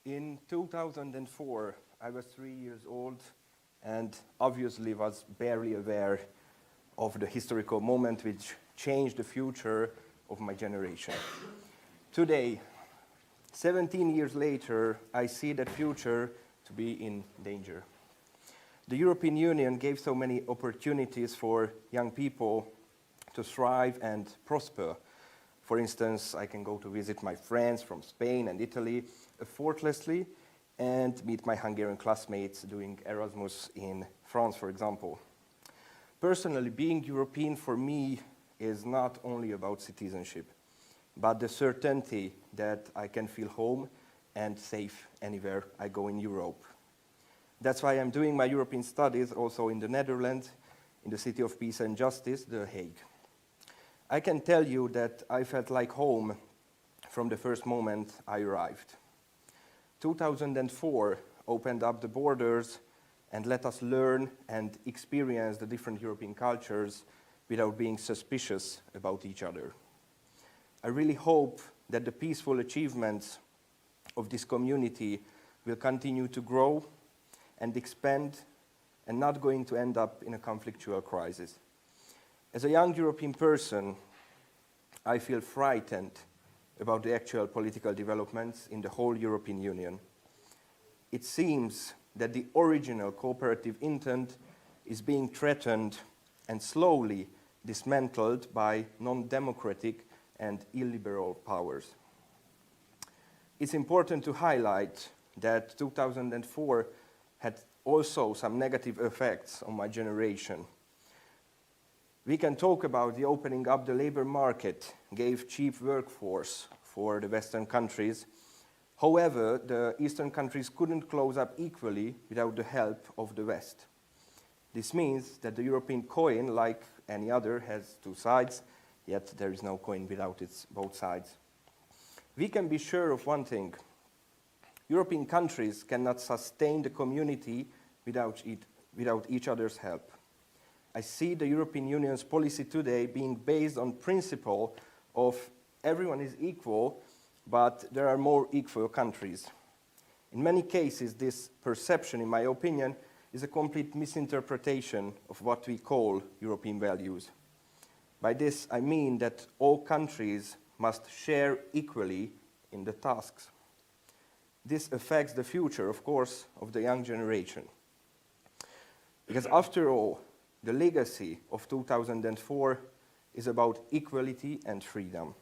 In 2004, I was 3 years old and obviously was barely aware of the historical moment which changed the future of my generation. Today, 17 years later, I see that future to be in danger. The European Union gave so many opportunities for young people to thrive and prosper. For instance, I can go to visit my friends from Spain and Italy effortlessly and meet my Hungarian classmates doing Erasmus in France, for example. Personally, being European for me is not only about citizenship, but the certainty that I can feel home and safe anywhere I go in Europe. That's why I'm doing my European studies also in the Netherlands, in the city of peace and justice, The Hague. I can tell you that I felt like home from the first moment I arrived. 2004 opened up the borders and let us learn and experience the different European cultures without being suspicious about each other. I really hope that the peaceful achievements of this community will continue to grow and expand and not going to end up in a conflictual crisis. As a young European person, I feel frightened about the actual political developments in the whole European Union. It seems that the original cooperative intent is being threatened and slowly dismantled by non-democratic and illiberal powers. It's important to highlight that 2004 had also some negative effects on my generation. We can talk about the opening up the labor market gave cheap workforce for the Western countries. However, the Eastern countries couldn't close up equally without the help of the West. This means that the European coin, like any other, has two sides, yet there is no coin without its both sides. We can be sure of one thing. European countries cannot sustain the community without each other's help. I see the European Union's policy today being based on principle of everyone is equal, but there are more equal countries. In many cases, this perception, in my opinion, is a complete misinterpretation of what we call European values. By this, I mean that all countries must share equally in the tasks. This affects the future, of course, of the young generation. Because after all, the legacy of 2004 is about equality and freedom.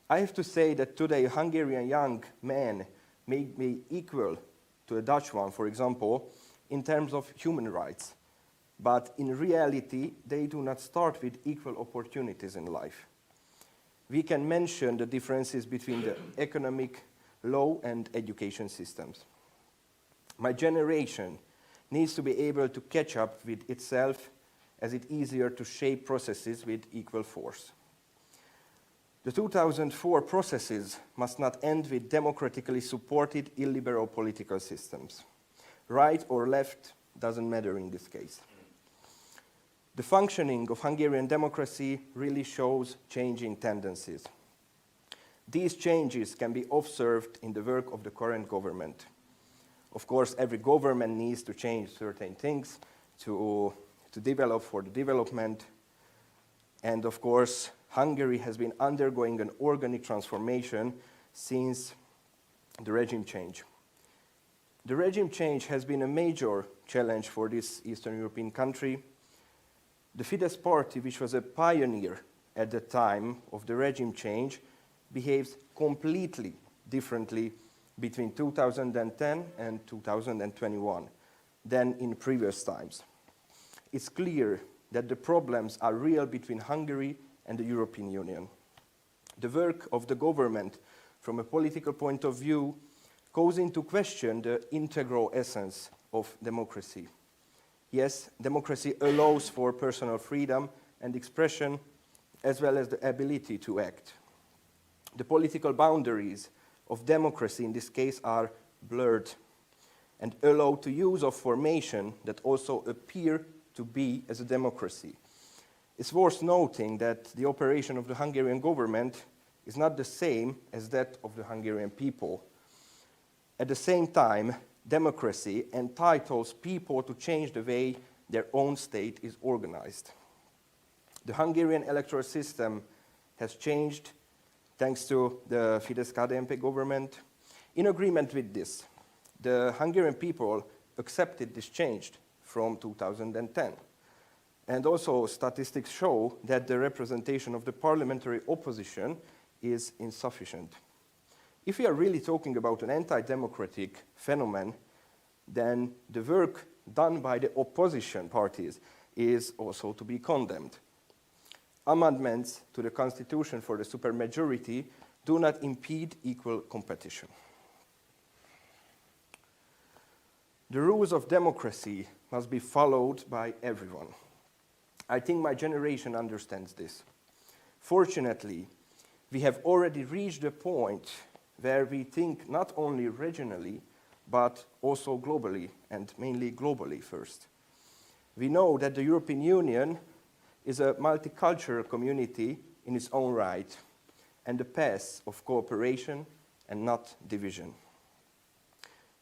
I have to say that today Hungarian young men may be equal to a Dutch one, for example, in terms of human rights. But in reality, they do not start with equal opportunities in life. We can mention the differences between the economic, law, and education systems. My generation needs to be able to catch up with itself as it's easier to shape processes with equal force. The 2004 processes must not end with democratically supported illiberal political systems. Right or left doesn't matter in this case. The functioning of Hungarian democracy really shows changing tendencies. These changes can be observed in the work of the current government. Of course, every government needs to change certain things to develop for the development. And of course, Hungary has been undergoing an organic transformation since the regime change. The regime change has been a major challenge for this Eastern European country. The Fidesz party, which was a pioneer at the time of the regime change, behaves completely differently between 2010 and 2021 than in previous times. It's clear that the problems are real between Hungary and the European Union. The work of the government, from a political point of view, calls into question the integral essence of democracy. Yes, democracy allows for personal freedom and expression, as well as the ability to act. The political boundaries of democracy in this case are blurred and allow to use of formation that also appear to be as a democracy. It's worth noting that the operation of the Hungarian government is not the same as that of the Hungarian people. At the same time, democracy entitles people to change the way their own state is organized. The Hungarian electoral system has changed thanks to the Fidesz-KDNP government. In agreement with this, the Hungarian people accepted this change from 2010. And also statistics show that the representation of the parliamentary opposition is insufficient. If we are really talking about an anti-democratic phenomenon, then the work done by the opposition parties is also to be condemned. Amendments to the constitution for the supermajority do not impede equal competition. The rules of democracy must be followed by everyone. I think my generation understands this. Fortunately, we have already reached a point where we think not only regionally, but also globally, and mainly globally first. We know that the European Union is a multicultural community in its own right, and a path of cooperation and not division.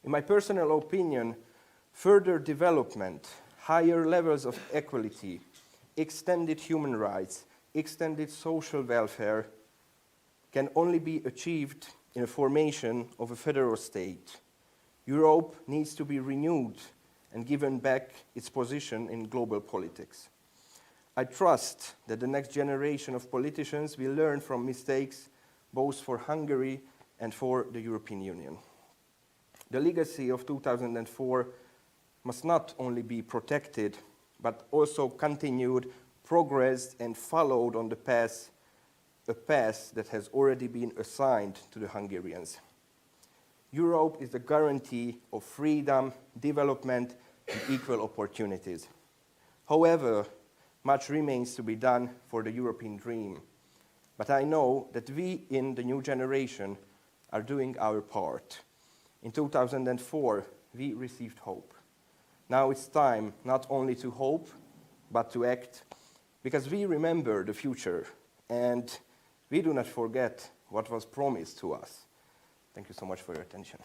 In my personal opinion, further development, higher levels of equality, extended human rights, extended social welfare can only be achieved in a formation of a federal state. Europe needs to be renewed and given back its position in global politics. I trust that the next generation of politicians will learn from mistakes both for Hungary and for the European Union. The legacy of 2004 must not only be protected, but also continued, progressed, and followed on the path, a path that has already been assigned to the Hungarians. Europe is the guarantee of freedom, development, and equal opportunities. However, much remains to be done for the European dream. But I know that we in the new generation are doing our part. In 2004, we received hope. Now it's time not only to hope, but to act, because we remember the future and we do not forget what was promised to us. Thank you so much for your attention.